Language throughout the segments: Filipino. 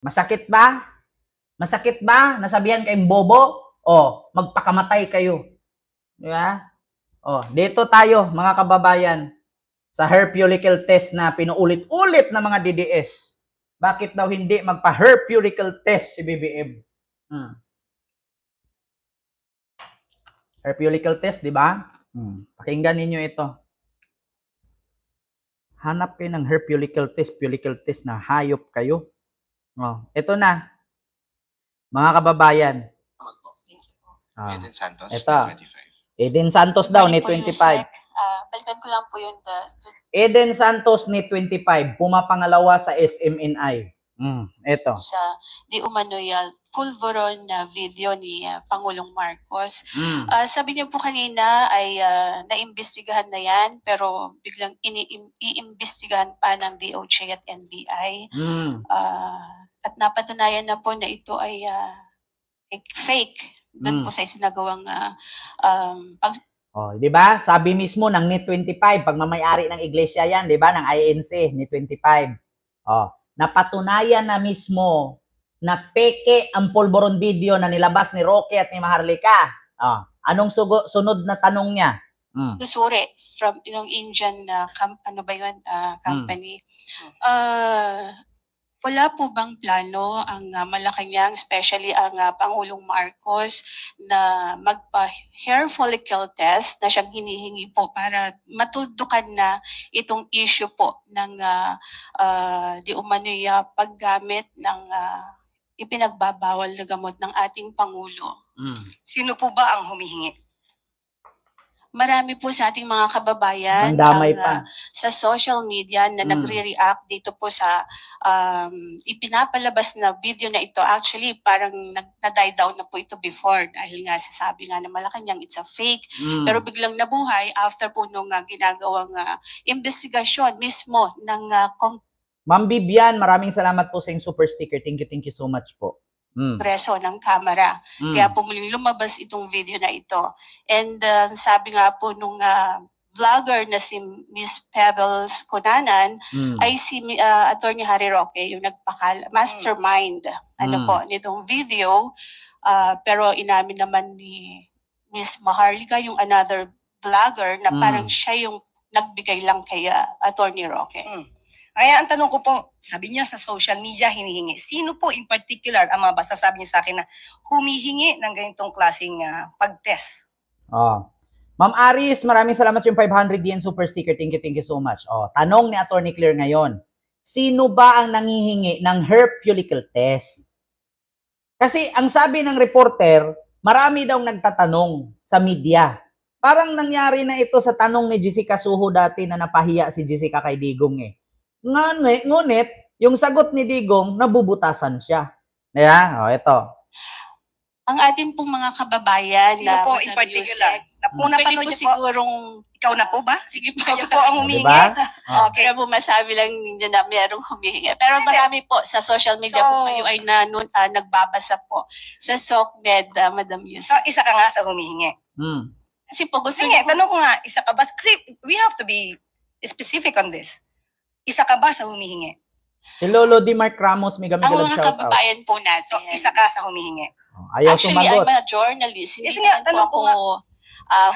Masakit ba? Masakit ba? Nasabihan kayong bobo? O, magpakamatay kayo. Diba? O, dito tayo, mga kababayan, sa hair follicle test na pinuulit-ulit ng mga DDS. Bakit daw hindi magpa-hair follicle test si BBM? Hair follicle test, di ba? Pakinggan ninyo ito. Hanap kayo ng hair follicle test na hayop kayo. Oh, ito na. Mga kababayan. Eden Santos, ito. Net 25. Eden Santos daw, Net 25. Balikan ko lang po yung Eden Santos, Net 25. Pumapangalawa sa SMNI. Ito. Sa di umano pulveron na video ni Pangulong Marcos. Sabi niyo po kanina ay naimbestigahan na yan pero biglang iimbestigahan pa ng DOJ at NBI. At napatunayan na po na ito ay fake doon po sa isinagawang di ba? Sabi mismo ng Net 25, pagmamayari ng iglesia yan, di ba? Ng INC, Net 25. Napatunayan na mismo na peke ang pulburon video na nilabas ni Roque at ni Maharlika. Anong sunod na tanong niya? Susuri from yung Indian company. Wala po bang plano ang Malacanang, especially ang Pangulong Marcos, na magpa-hair follicle test na siyang hinihingi po para matuldukan na itong issue po ng di umano'y paggamit ng ipinagbabawal na gamot ng ating Pangulo? Sino po ba ang humihingi? Marami po sa ating mga kababayan sa social media na nagre-react dito po sa ipinapalabas na video na ito. Actually, parang na-die down na po ito before dahil nga sasabi nga na Malacanang it's a fake. Pero biglang nabuhay after po nung ginagawang investigasyon mismo ng Ma'am Bibian, maraming salamat po sa yung super sticker. Thank you so much po. Preso ng kamera. Kaya po muling lumabas itong video na ito. And sabi nga po nung vlogger na si Miss Pebbles Conanan ay si Attorney Harry Roque, yung mastermind po nitong video. Pero inamin naman ni Miss Maharlika, yung another vlogger, na parang siya yung nagbigay lang kay Attorney Roque. Kaya ang tanong ko po, sabi niya sa social media hinihingi. Sino po in particular ang mga masasabi niyo sa akin na humihingi ng ganitong klaseng pag-test? Ma'am Aris, maraming salamat yung 500 yen super sticker. Thank you so much. Tanong ni Attorney Claire ngayon. Sino ba ang nangihingi ng hair follicle test? Kasi ang sabi ng reporter, marami daw nagtatanong sa media. Parang nangyari na ito sa tanong ni Jessica Suho dati na napahiya si Jessica kay Digong Ngunit, yung sagot ni Digong, nabubutasan siya. Ito. Ang ating pong mga kababayan sino po in particular? Pwede po sigurong ikaw na po ba? Sige po. Kayo po ang humihingi. Diba? Okay. Kaya po masabi lang ninyo na mayroong humihingi. Pero marami po sa social media po kayo ay nagbabasa po sa SOCMED, Madam Yusek. So, isa ka nga sa humihingi. Kasi po gusto niyo. Tanong ko nga, isa ka ba? Kasi we have to be specific on this. Isa ka ba sa humihingi? Si Lolo Di Mark Ramos, may gamit ang mga kababayan po natin. So, isa ka sa humihingi. Ayaw Actually, sumagot. I'm a journalist. Hindi naman po ako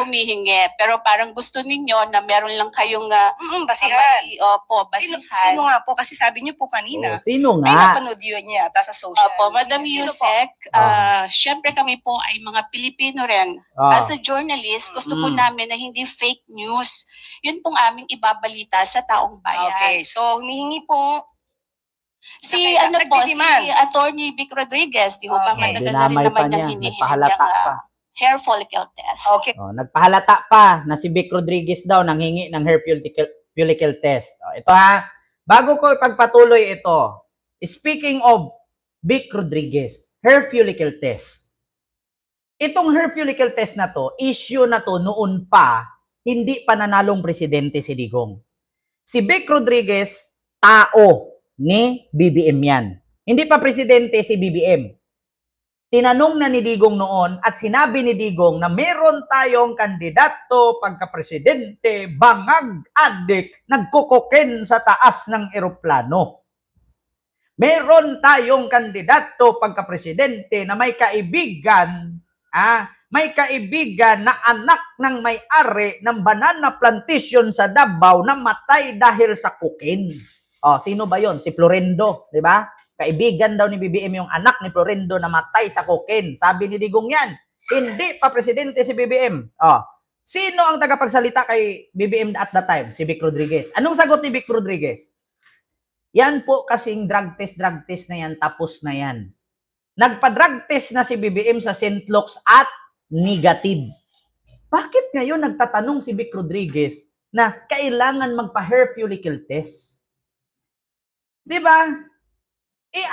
humihingi. Pero parang gusto ninyo na meron lang kayong basihan. Basihan. Sino nga po? Kasi sabi niyo po kanina. Sino nga? May napanood yun niya ata sa social media. Madam Yusek, syempre kami po ay mga Pilipino rin. As a journalist, gusto po namin na hindi fake news. Yun pong aming ibabalita sa taong bayan. Okay, so humihingi po si Attorney Vic Rodriguez, di ba matagal na rin naman niyang hinihingi ng hair follicle test. Okay. Nagpahalata pa na si Vic Rodriguez daw nanghingi ng hair follicle test. Ito bago ko ipagpatuloy ito, speaking of Vic Rodriguez, hair follicle test. Itong hair follicle test na to, issue na to noon pa, hindi pa nanalong presidente si Digong. Si Vic Rodriguez, tao ni BBM yan. Hindi pa presidente si BBM. Tinanong na ni Digong noon at sinabi ni Digong na meron tayong kandidato pagka-presidente, bangag, adik, nagkukukin sa taas ng eroplano. Meron tayong kandidato pagka-presidente na may kaibigan, may kaibigan na anak ng may-ari ng banana plantation sa Davao na matay dahil sa cocaine. Sino ba yon? Si Florendo, di ba? Kaibigan daw ni BBM yung anak ni Florendo na matay sa cocaine. Sabi ni Digong yan, hindi pa presidente si BBM. Sino ang tagapagsalita kay BBM at that time? Si Vic Rodriguez. Anong sagot ni Vic Rodriguez? Yan po kasing drug test na yan, tapos na yan. Nagpa-drug test na si BBM sa St. Luke's at negative. Bakit ngayon nagtatanong si Vic Rodriguez na kailangan magpa-hair follicle test? Di ba?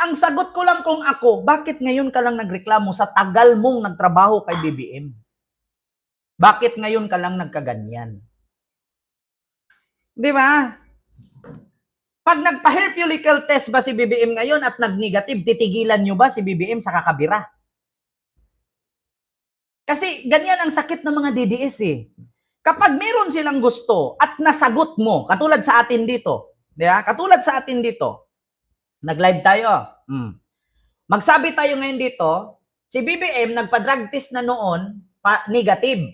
Ang sagot ko lang kung ako, bakit ngayon ka lang nagreklamo sa tagal mong nagtrabaho kay BBM? Bakit ngayon ka lang nagkaganyan? Di ba? Pag nagpa-hair follicle test ba si BBM ngayon at nag-negative, titigilan nyo ba si BBM sa kakabira? Kasi ganyan ang sakit ng mga DDS eh. Kapag meron silang gusto at nasagot mo, katulad sa atin dito, diba? Katulad sa atin dito, nag-live tayo. Magsabi tayo ngayon dito, si BBM nagpa-drug test na noon, negative.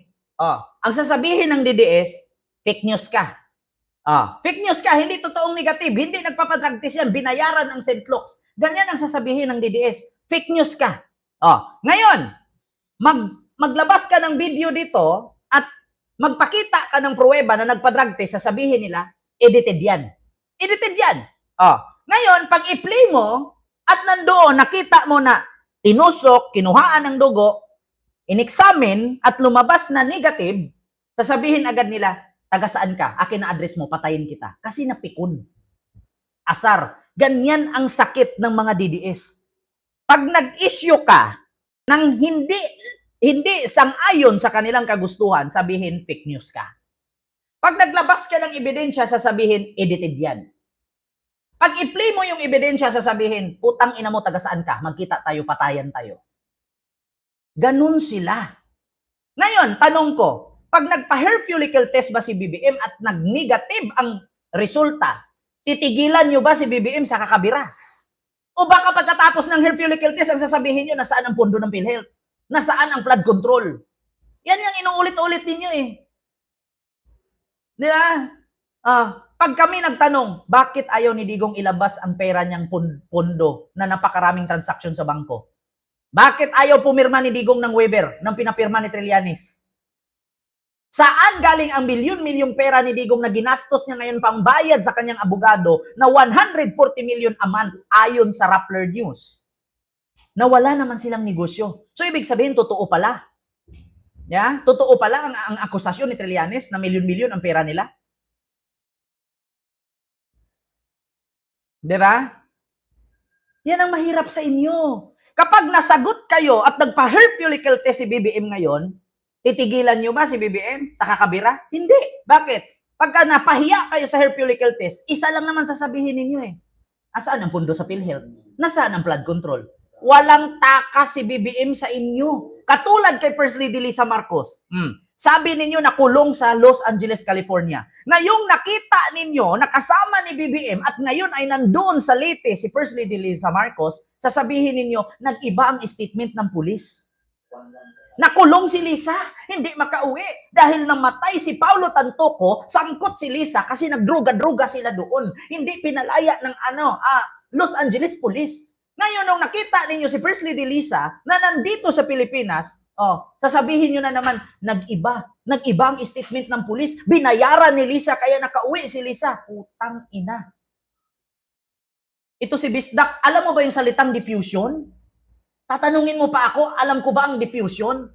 Ang sasabihin ng DDS, fake news ka. Fake news ka, hindi totoong negative, hindi nagpapadrug test yan, binayaran ng St. Luke's. Ganyan ang sasabihin ng DDS, fake news ka. Ngayon, maglabas ka ng video dito at magpakita ka ng pruweba na nagpa-drug test, sasabihin nila, edited yan. Edited yan. Ngayon, pag i-play mo at nandoon, nakita mo na tinusok, kinuhaan ng dugo, in-examine at lumabas na negative, sasabihin agad nila, taga saan ka? Akin na address mo, patayin kita. Kasi napikon. Asar. Ganyan ang sakit ng mga DDS. Pag nag-issue ka ng hindi sang-ayon sa kanilang kagustuhan, sabihin fake news ka. Pag naglabas ka ng ebidensya, sasabihin edited yan. Pag i-play mo yung ebidensya, sasabihin, putang ina mo, taga saan ka? Magkita tayo, patayan tayo. Ganun sila. Ngayon, tanong ko, pag nagpa-hair follicle test ba si BBM at nag-negative ang resulta, titigilan nyo ba si BBM sa kakabira? O baka pagkatapos ng hair follicle test, ang sasabihin nyo, nasaan ang pondo ng PhilHealth? Nasaan ang flood control? Yan yung inuulit-ulit ninyo eh. Di ba? Pag kami nagtanong, bakit ayaw ni Digong ilabas ang pera niyang pondo na napakaraming transaksyon sa bangko? Bakit ayaw pumirma ni Digong ng waiver ng pinapirma ni Trillanes? Saan galing ang milyon-milyong pera ni Digong na ginastos niya ngayon pangbayad sa kanyang abogado na 140 million a month ayon sa Rappler News? Nawala naman silang negosyo. So, ibig sabihin, totoo pala. Yeah? Totoo pala ang akusasyon ni Trillanes na milyon-milyon ang pera nila. Diba? Yan ang mahirap sa inyo. Kapag nasagot kayo at nagpa-hair follicle test si BBM ngayon, titigilan nyo ba si BBM sa kakabira? Hindi. Bakit? Pagka napahiya kayo sa hair follicle test, isa lang naman sasabihin ninyo eh. Asaan ang pundo sa PhilHealth? Nasaan ang flood control? Walang takas si BBM sa inyo. Katulad kay First Lady Lisa Marcos. Sabi ninyo nakulong sa Los Angeles, California. Ngayong nakita ninyo, nakasama ni BBM at ngayon ay nandoon sa Leyte si First Lady Lisa Marcos, sasabihin ninyo, nag-iba ang statement ng pulis. Nakulong si Lisa, hindi makauwi dahil namatay si Paulo Tantoco, sangkot si Lisa kasi nagdruga-druga sila doon. Hindi pinalaya ng Los Angeles Police. Ngayon, nung nakita ninyo si First Lady Lisa na nandito sa Pilipinas, sasabihin nyo na naman, nag-iba ang statement ng pulis, binayaran ni Lisa kaya nakauwi si Lisa. Putang ina. Ito si Bisdak, alam mo ba yung salitang diffusion? Tatanungin mo pa ako, alam ko ba ang diffusion?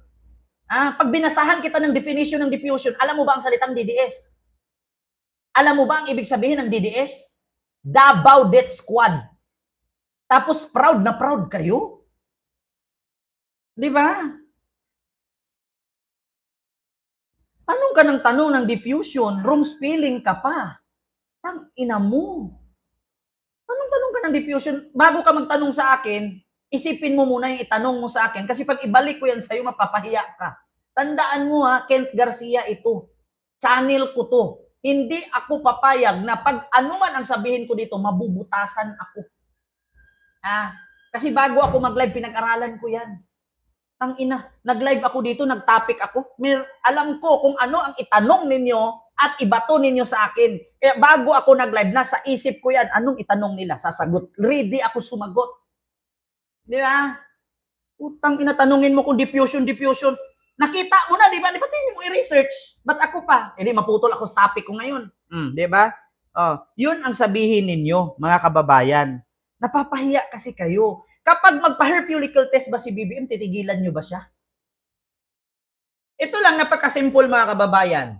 Pag binasahan kita ng definition ng diffusion, alam mo ba ang salitang DDS? Alam mo ba ang ibig sabihin ng DDS? Davao Death Squad. Tapos proud na proud kayo? Di ba? Tanong ka ng tanong ng diffusion, room spilling ka pa. Tang ina mo. Tanong ka ng diffusion, bago ka magtanong sa akin, isipin mo muna yung itanong mo sa akin kasi pag ibalik ko yan sa'yo, mapapahiya ka. Tandaan mo Kent Garcia ito. Channel ko to. Hindi ako papayag na pag anuman ang sabihin ko dito, mabubutasan ako. Kasi bago ako mag-live, pinag-aralan ko yan. Tangina, nag-live ako dito, nag-topic ako. Alam ko kung ano ang itanong ninyo at ibato ninyo sa akin. Kaya bago ako nag-live, nasa isip ko yan, anong itanong nila? Sasagot. Ready ako sumagot. Di ba? Utang ina, tanungin mo kung diffusion. Nakita mo na, di ba? Di ba hindi mo i-research? Ba't ako pa? Di maputol ako sa topic ko ngayon. Di ba? Yun ang sabihin ninyo, mga kababayan. Napapahiya kasi kayo. Kapag magpa-hair follicle test ba si BBM, titigilan nyo ba siya? Ito lang, napakasimple mga kababayan.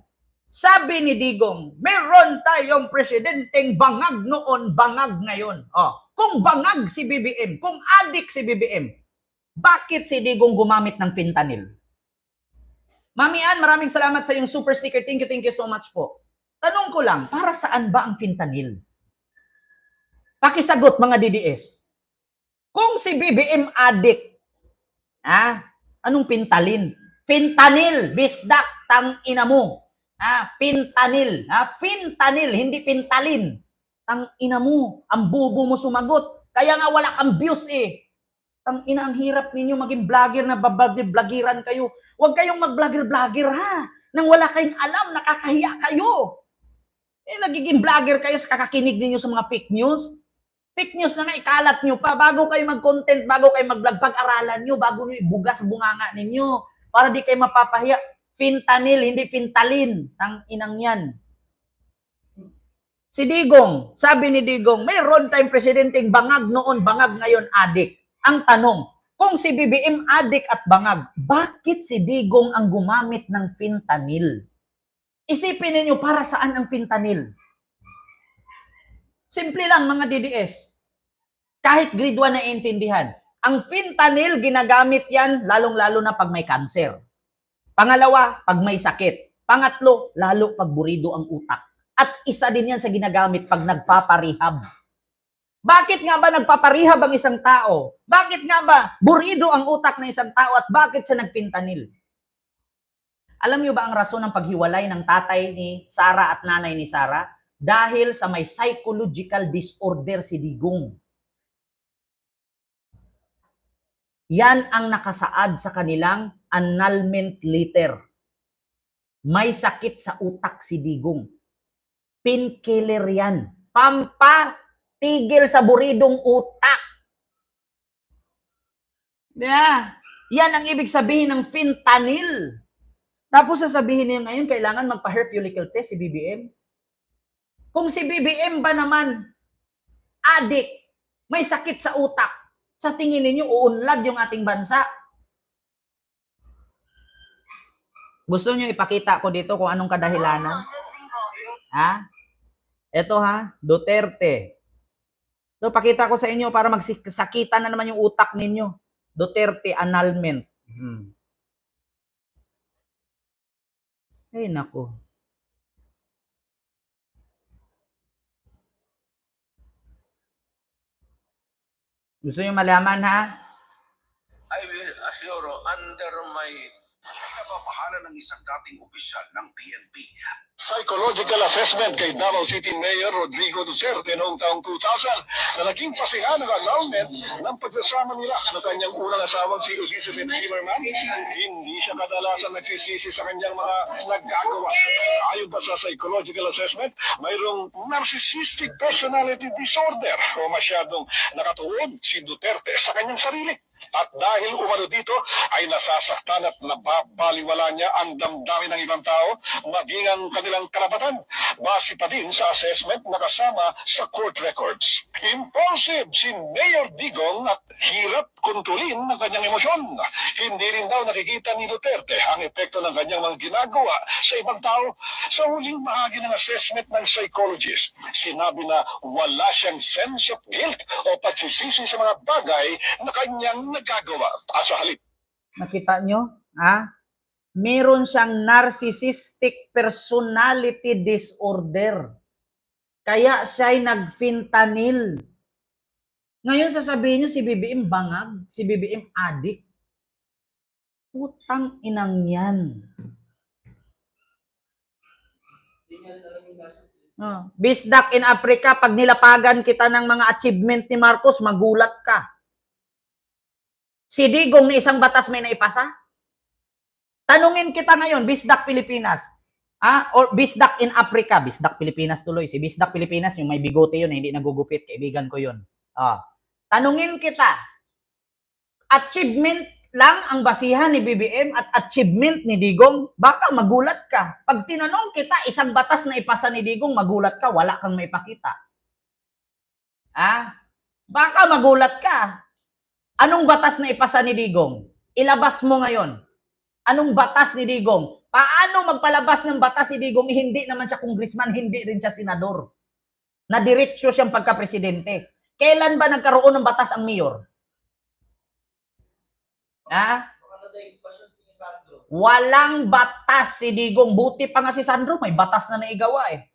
Sabi ni Digong, meron tayong presidenteng bangag noon, bangag ngayon. Kung bangag si BBM, kung adik si BBM, bakit si Digong gumamit ng fentanyl? Mami Ann, maraming salamat sa iyong super sticker. Thank you so much po. Tanong ko lang, para saan ba ang fentanyl? Pakisagot mga DDS. Kung si BBM adik, anong fentanyl? Fentanyl, bisdak, tang ina mo. Fentanyl, fentanyl, hindi pentalin. Tang ina mo, ang bubo mo sumagot. Kaya nga wala kang views eh. Tang ina, ang hirap ninyo maging vlogger na blagiran kayo. Huwag kayong mag-vlogger nang wala kayong alam, nakakahiya kayo. Nagiging vlogger kayo sa kakakinig ninyo sa mga fake news. Fake news na nga, ikalat nyo pa. Bago kayo mag-content, bago kayo mag-vlog, pag-aralan nyo, bago nyo ibugas bunganga ninyo. Para di kayo mapapahiya. Fentanyl, hindi fentalin. Tang inang yan. Si Digong, sabi ni Digong, mayroon tayong presidenteng bangag noon, bangag ngayon, adik. Ang tanong, kung si BBM adik at bangag, bakit si Digong ang gumamit ng fentanyl? Isipin niyo para saan ang fentanyl? Simple lang mga DDS. Kahit grade 1 na intindihan. Ang fentanyl, ginagamit yan lalong-lalo na pag may cancer. Pangalawa, pag may sakit. Pangatlo, lalo pag burido ang utak. At isa din yan sa ginagamit pag nagpaparehab. Bakit nga ba nagpaparehab ang isang tao? Bakit nga ba burido ang utak ng isang tao at bakit siya nagfentanyl? Alam niyo ba ang rason ng paghiwalay ng tatay ni Sara at nanay ni Sara? Dahil sa may psychological disorder si Digong. Yan ang nakasaad sa kanilang annulment letter. May sakit sa utak si Digong. Painkiller yan. Pampatigil sa buridong utak. Yan ang ibig sabihin ng fentanyl. Tapos sasabihin niya ngayon, kailangan magpa-hair follicle test si BBM. Kung si BBM ba naman, adik, may sakit sa utak, sa tingin ninyo, uunlad yung ating bansa. Gusto nyo ipakita ko dito kung anong kadahilanan? Ito Duterte. So, pakita ko sa inyo para magsakitan na naman yung utak ninyo. Duterte annulment. Ay, nako. Gusto nyo malaman I will assure under my napapahala ng isang dating opisyal ng PNP. Psychological assessment kay Davao City Mayor Rodrigo Duterte noong taong 2000 na naging pasihan ng annulment ng pagsasama nila ng kanyang unang asawang si Elizabeth Zimmerman. Hindi siya kadalasan nagsisisi sa kanyang mga naggagawa. Ayon pa sa psychological assessment, mayroong narcissistic personality disorder o masyadong nakatuon si Duterte sa kanyang sarili. At dahil umano dito ay nasasaktan at nababaliwala niya ang damdamin ng ibang tao, maging ang kanilang karapatan. Base pa din sa assessment na kasama sa court records. Impulsive si Mayor Digong at hirap kontrolin ng kanyang emosyon. Hindi rin daw nakikita ni Duterte ang epekto ng kanyang mga ginagawa sa ibang tao. Sa huling bahagi ng assessment ng psychologist, sinabi na wala siyang sense of guilt o pagsisisi sa mga bagay na kanyang nagagawa. Sa halip. Nakita nyo? Meron siyang narcissistic personality disorder. Kaya siya'y nag-fentanyl. Ngayon sasabihin nyo si BBM bangag, si BBM adik. Putang inang yan. Bisdak in Africa, pag nilapagan kita ng mga achievement ni Marcos, magulat ka. Si Digong ni isang batas may naipasa? Tanungin kita ngayon, Bisdak Pilipinas. Or Bisdak in Africa. Bisdak Pilipinas tuloy. Si Bisdak Pilipinas, yung may bigote yun, hindi nagugupit. Kaibigan ko yun. Tanungin kita, achievement lang ang basihan ni BBM at achievement ni Digong? Baka magulat ka. Pag tinanong kita, isang batas na ipasa ni Digong, magulat ka, wala kang maipakita. Baka magulat ka. Anong batas na ipasa ni Digong? Ilabas mo ngayon. Anong batas ni Digong? Paano magpalabas ng batas si Digong? Hindi naman siya congressman, hindi rin siya senador. Nadiretso siyang pagka-presidente. Kailan ba nagkaroon ng batas ang mayor? Walang batas si Digong. Buti pa nga si Sandro, may batas na naigawa eh.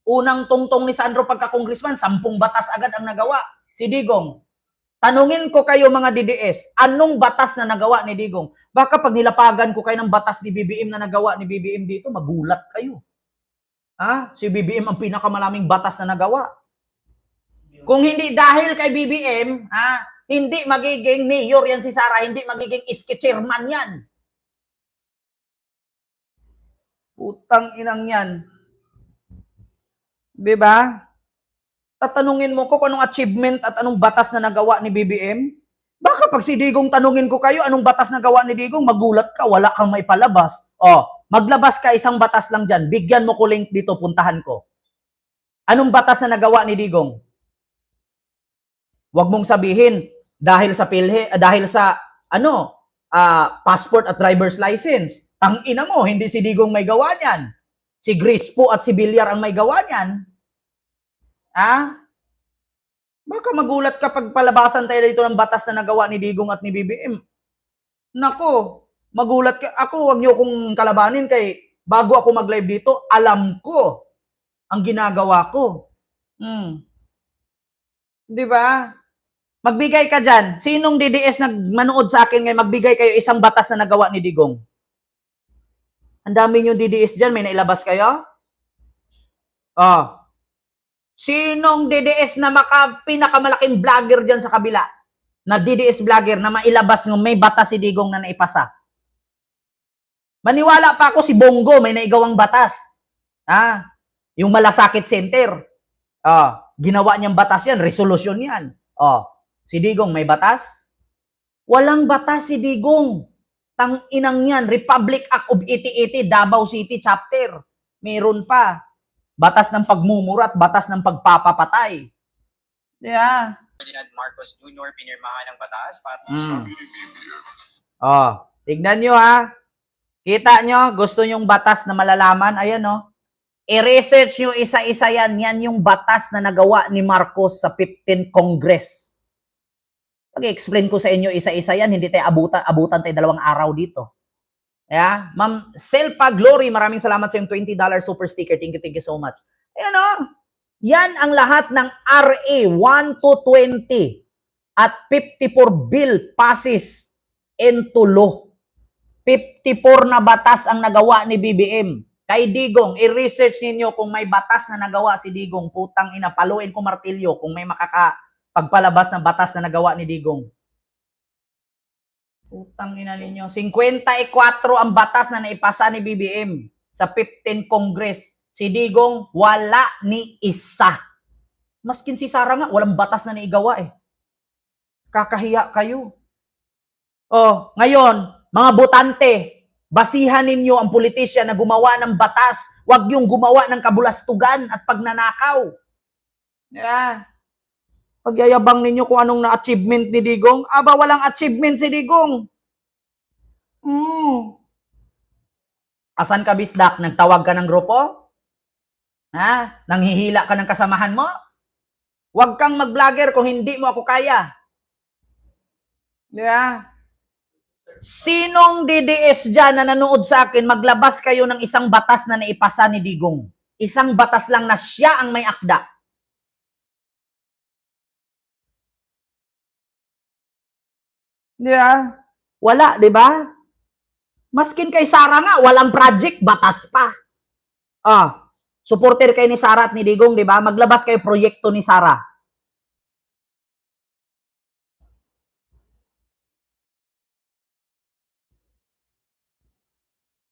Unang tungtong ni Sandro pagka-congressman, 10 batas agad ang nagawa. Si Digong, tanungin ko kayo mga DDS, anong batas na nagawa ni Digong? Baka pag nilapagan ko kayo ng batas ni BBM na nagawa ni BBM dito, magulat kayo. Si BBM ang pinakamalaming batas na nagawa. Kung hindi dahil kay BBM, hindi magiging mayor yan si Sara, hindi magiging iski chairman yan. Putang inang yan. Diba? Tatanungin mo ko kung anong achievement at anong batas na nagawa ni BBM. Baka pag si Digong tanungin ko kayo, anong batas na gawa ni Digong, magulat ka, wala kang maipalabas. Maglabas ka isang batas lang dyan. Bigyan mo ko link dito, puntahan ko. Anong batas na nagawa ni Digong? Huwag mong sabihin, dahil sa passport at driver's license. Tangina mo, hindi si Digong may gawa niyan. Si Grispo at si Villar ang may gawa niyan. Baka magulat ka pag palabasan tayo dito ng batas na nagawa ni Digong at ni BBM. Nako, magulat ka. Ako, wag niyo kong kalabanin kay bago ako mag-live dito, alam ko ang ginagawa ko. Di ba? Magbigay ka dyan. Sinong DDS nagmanood sa akin ngayon, magbigay kayo isang batas na nagawa ni Digong? Ang dami yung DDS dyan, may nailabas kayo? Sinong DDS na pinakamalaking vlogger dyan sa kabila? Na DDS vlogger na mailabas ng may batas si Digong na naipasa? Maniwala pa ako si Bongo, may naigawang batas. Yung Malasakit Center. Ginawa niyang batas yan, resolusyon yan. Si Digong may batas? Walang batas si Digong. Tang-inang yan, Republic Act of 8080, Davao City Chapter. Meron pa. Batas ng pagmumura at batas ng pagpapapatay. Yeah. Ferdinand Marcos Jr. pinirmahan ng batas para tignan nyo Kita nyo, gusto nyong batas na malalaman? Ayan I-research nyo isa-isa yan. Yan yung batas na nagawa ni Marcos sa 15th Congress. Pag-explain ko sa inyo isa-isa yan, hindi tayo abutan tayo 2 araw dito. Ma'am Selpa Glory, maraming salamat sa yung $20 super sticker. Thank you so much. Ayan yan ang lahat ng RA 1 to 20 at 54 bill passes into law. 54 na batas ang nagawa ni BBM. Kay Digong, i-research ninyo kung may batas na nagawa si Digong. Putang ina, paluin ko martilyo kung may pagpalabas ng batas na nagawa ni Digong. Putang ina ninyo. 54 ang batas na naipasa ni BBM sa 15th Congress. Si Digong, wala ni isa. Maskin si Sara nga, walang batas na naigawa Kakahiya kayo. Ngayon, mga botante, basihan ninyo ang politisyan na gumawa ng batas. Huwag yung gumawa ng kabulastugan at pagnanakaw. Pagyayabang ninyo kung anong na-achievement ni Digong. Walang achievement si Digong. Asan ka, Bisdak? Nagtawag ka ng grupo? Nanghihila ka ng kasamahan mo? Huwag kang mag-vlogger kung hindi mo ako kaya. Sinong DDS dyan na nanood sa akin, maglabas kayo ng isang batas na naipasa ni Digong. Isang batas lang na siya ang may akda. Wala, di ba? Maskin kay Sara nga, walang project, batas pa. supporter kayo ni Sara at ni Digong, di ba? Maglabas kayo proyekto ni Sara.